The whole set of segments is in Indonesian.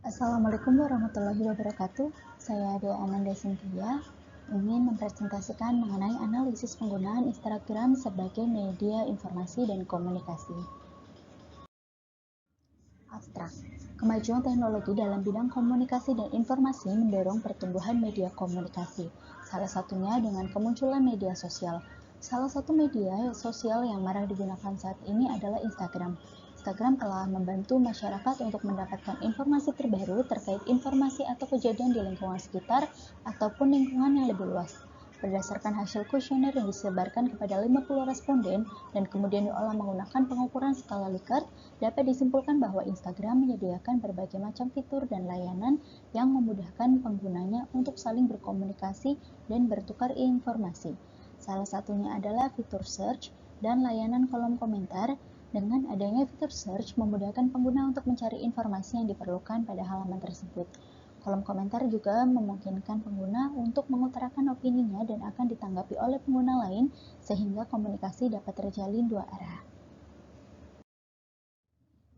Assalamualaikum warahmatullahi wabarakatuh. Saya Dea Ananda Cynthia ingin mempresentasikan mengenai analisis penggunaan Instagram sebagai media informasi dan komunikasi. Abstrak. Kemajuan teknologi dalam bidang komunikasi dan informasi mendorong pertumbuhan media komunikasi, salah satunya dengan kemunculan media sosial. Salah satu media sosial yang marak digunakan saat ini adalah Instagram. Instagram telah membantu masyarakat untuk mendapatkan informasi terbaru terkait informasi atau kejadian di lingkungan sekitar ataupun lingkungan yang lebih luas. Berdasarkan hasil kuesioner yang disebarkan kepada 50 responden dan kemudian diolah menggunakan pengukuran skala Likert, dapat disimpulkan bahwa Instagram menyediakan berbagai macam fitur dan layanan yang memudahkan penggunanya untuk saling berkomunikasi dan bertukar informasi. Salah satunya adalah fitur search dan layanan kolom komentar. Dengan adanya fitur search, memudahkan pengguna untuk mencari informasi yang diperlukan pada halaman tersebut. Kolom komentar juga memungkinkan pengguna untuk mengutarakan opininya dan akan ditanggapi oleh pengguna lain sehingga komunikasi dapat terjalin dua arah.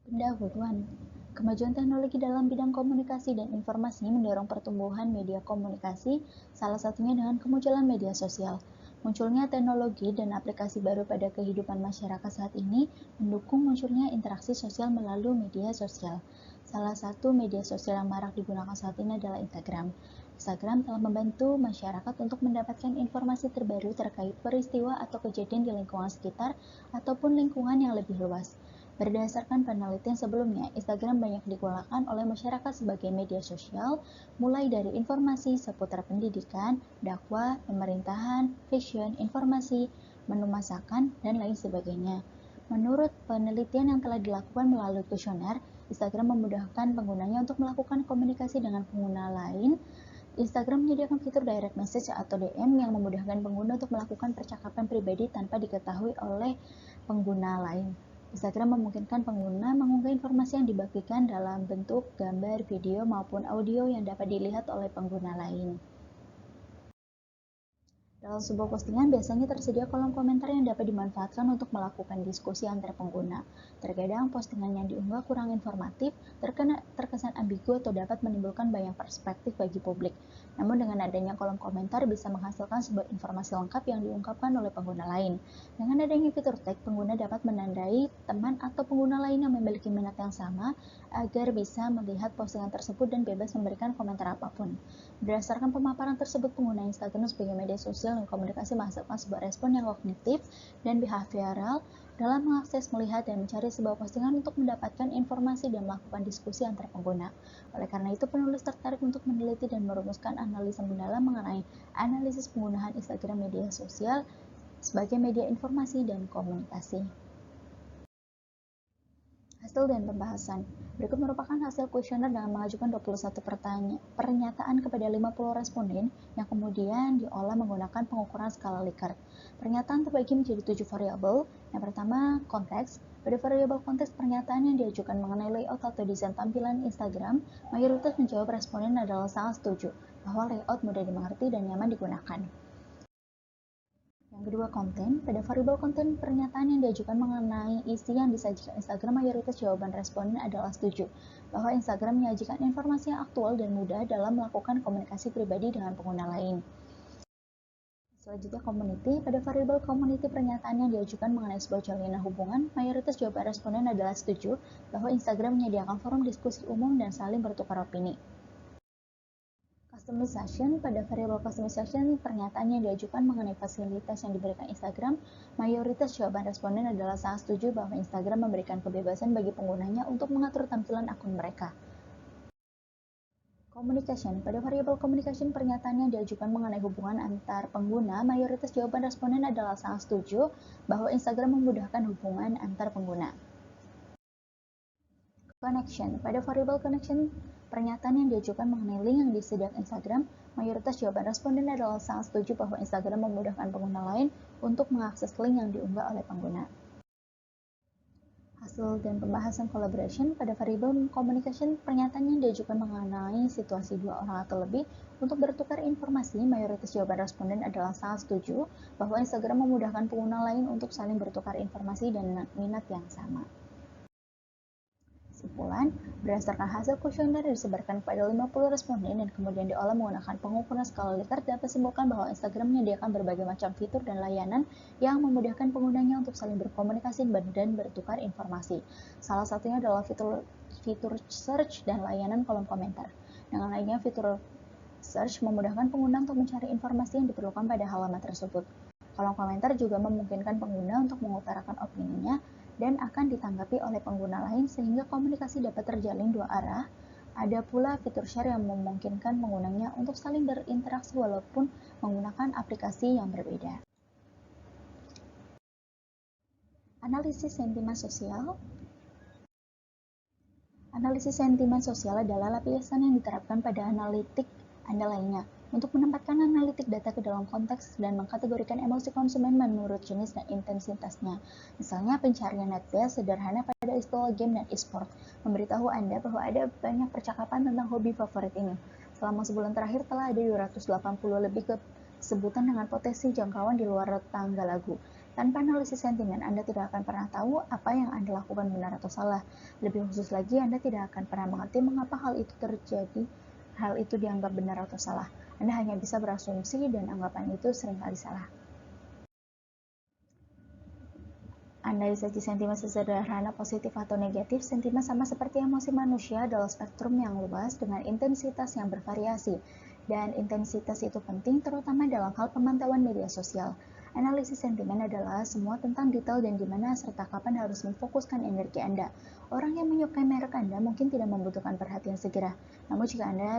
Pendahuluan. Kemajuan teknologi dalam bidang komunikasi dan informasi mendorong pertumbuhan media komunikasi, salah satunya dengan kemunculan media sosial. Munculnya teknologi dan aplikasi baru pada kehidupan masyarakat saat ini mendukung munculnya interaksi sosial melalui media sosial. Salah satu media sosial yang marak digunakan saat ini adalah Instagram. Instagram telah membantu masyarakat untuk mendapatkan informasi terbaru terkait peristiwa atau kejadian di lingkungan sekitar ataupun lingkungan yang lebih luas. Berdasarkan penelitian sebelumnya, Instagram banyak digunakan oleh masyarakat sebagai media sosial, mulai dari informasi seputar pendidikan, dakwah, pemerintahan, fashion, informasi, menu masakan, dan lain sebagainya. Menurut penelitian yang telah dilakukan melalui kuesioner, Instagram memudahkan penggunanya untuk melakukan komunikasi dengan pengguna lain. Instagram menyediakan fitur direct message atau DM yang memudahkan pengguna untuk melakukan percakapan pribadi tanpa diketahui oleh pengguna lain. Instagram memungkinkan pengguna mengunggah informasi yang dibagikan dalam bentuk gambar, video, maupun audio yang dapat dilihat oleh pengguna lain. Dalam sebuah postingan biasanya tersedia kolom komentar yang dapat dimanfaatkan untuk melakukan diskusi antar pengguna. Terkadang postingan yang diunggah kurang informatif, terkesan ambigu atau dapat menimbulkan banyak perspektif bagi publik. Namun dengan adanya kolom komentar bisa menghasilkan sebuah informasi lengkap yang diungkapkan oleh pengguna lain. Dengan adanya fitur tag, pengguna dapat menandai teman atau pengguna lain yang memiliki minat yang sama agar bisa melihat postingan tersebut dan bebas memberikan komentar apapun. Berdasarkan pemaparan tersebut, pengguna Instagram sebagai media sosial dan komunikasi menghasilkan sebuah respon yang kognitif dan behavioral dalam mengakses, melihat, dan mencari sebuah postingan untuk mendapatkan informasi dan melakukan diskusi antar pengguna. Oleh karena itu, penulis tertarik untuk meneliti dan merumuskan analisa mendalam mengenai analisis penggunaan Instagram media sosial sebagai media informasi dan komunikasi. Hasil dan pembahasan. Berikut merupakan hasil kuesioner dengan mengajukan 21 pernyataan kepada 50 responden yang kemudian diolah menggunakan pengukuran skala Likert. Pernyataan terbagi menjadi 7 variabel. Yang pertama, konteks. Pada variabel konteks pernyataan yang diajukan mengenai layout atau desain tampilan Instagram, mayoritas menjawab responden adalah sangat setuju bahwa layout mudah dimengerti dan nyaman digunakan. Yang kedua, konten. Pada variabel konten pernyataan yang diajukan mengenai isi yang disajikan Instagram, mayoritas jawaban responden adalah setuju bahwa Instagram menyajikan informasi yang aktual dan mudah dalam melakukan komunikasi pribadi dengan pengguna lain. Selanjutnya, community. Pada variabel community pernyataan yang diajukan mengenai sebuah jalinan hubungan, mayoritas jawaban responden adalah setuju bahwa Instagram menyediakan forum diskusi umum dan saling bertukar opini. Customization. Pada variabel customization, pernyataan yang diajukan mengenai fasilitas yang diberikan Instagram, mayoritas jawaban responden adalah sangat setuju bahwa Instagram memberikan kebebasan bagi penggunanya untuk mengatur tampilan akun mereka. Communication. Pada variabel communication, pernyataan yang diajukan mengenai hubungan antar pengguna, mayoritas jawaban responden adalah sangat setuju bahwa Instagram memudahkan hubungan antar pengguna. Connection. Pada variabel connection, pernyataan yang diajukan mengenai link yang disediakan Instagram, mayoritas jawaban responden adalah sangat setuju bahwa Instagram memudahkan pengguna lain untuk mengakses link yang diunggah oleh pengguna. Hasil dan pembahasan collaboration. Pada variabel communication, pernyataan yang diajukan mengenai situasi dua orang atau lebih untuk bertukar informasi, mayoritas jawaban responden adalah sangat setuju bahwa Instagram memudahkan pengguna lain untuk saling bertukar informasi dan minat yang sama. kesimpulan, berdasarkan hasil kuesioner disebarkan kepada 50 responden dan kemudian diolah menggunakan pengukuran skala Likert, dapat simpulkan bahwa Instagram menyediakan berbagai macam fitur dan layanan yang memudahkan penggunanya untuk saling berkomunikasi dan bertukar informasi. Salah satunya adalah fitur search dan layanan kolom komentar. Dengan lainnya, fitur search memudahkan pengguna untuk mencari informasi yang diperlukan pada halaman tersebut. Kolom komentar juga memungkinkan pengguna untuk mengutarakan opininya dan akan ditanggapi oleh pengguna lain sehingga komunikasi dapat terjalin dua arah. Ada pula fitur share yang memungkinkan penggunanya untuk saling berinteraksi walaupun menggunakan aplikasi yang berbeda. Analisis sentimen sosial. Analisis sentimen sosial adalah lapisan yang diterapkan pada analitik Anda lainnya untuk menempatkan analitik data ke dalam konteks dan mengkategorikan emosi konsumen menurut jenis dan intensitasnya. Misalnya, pencarian netbase sederhana pada istilah game dan e-sport memberitahu Anda bahwa ada banyak percakapan tentang hobi favorit ini. Selama sebulan terakhir telah ada 280 lebih sebutan dengan potensi jangkauan di luar tangga lagu. Tanpa analisis sentimen, Anda tidak akan pernah tahu apa yang Anda lakukan benar atau salah. Lebih khusus lagi, Anda tidak akan pernah mengerti mengapa hal itu terjadi, hal itu dianggap benar atau salah. Anda hanya bisa berasumsi dan anggapan itu seringkali salah. Analisasi sentimen sesederhana positif atau negatif, sentimen sama seperti emosi manusia adalah spektrum yang luas dengan intensitas yang bervariasi. Dan intensitas itu penting terutama dalam hal pemantauan media sosial. Analisis sentimen adalah semua tentang detail dan di mana serta kapan harus memfokuskan energi Anda. Orang yang menyukai merek Anda mungkin tidak membutuhkan perhatian segera. Namun jika Anda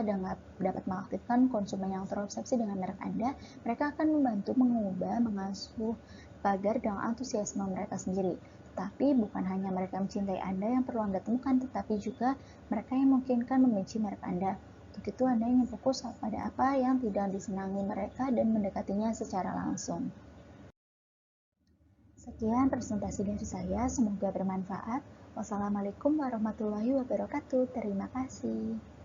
dapat mengaktifkan konsumen yang terobsesi dengan merek Anda, mereka akan membantu mengubah, mengasuh pagar dengan antusiasme mereka sendiri. Tapi bukan hanya mereka mencintai Anda yang perlu Anda temukan, tetapi juga mereka yang memungkinkan membenci merek Anda. Untuk itu Anda ingin fokus pada apa yang tidak disenangi mereka dan mendekatinya secara langsung. Sekian presentasi dari saya, semoga bermanfaat. Wassalamualaikum warahmatullahi wabarakatuh. Terima kasih.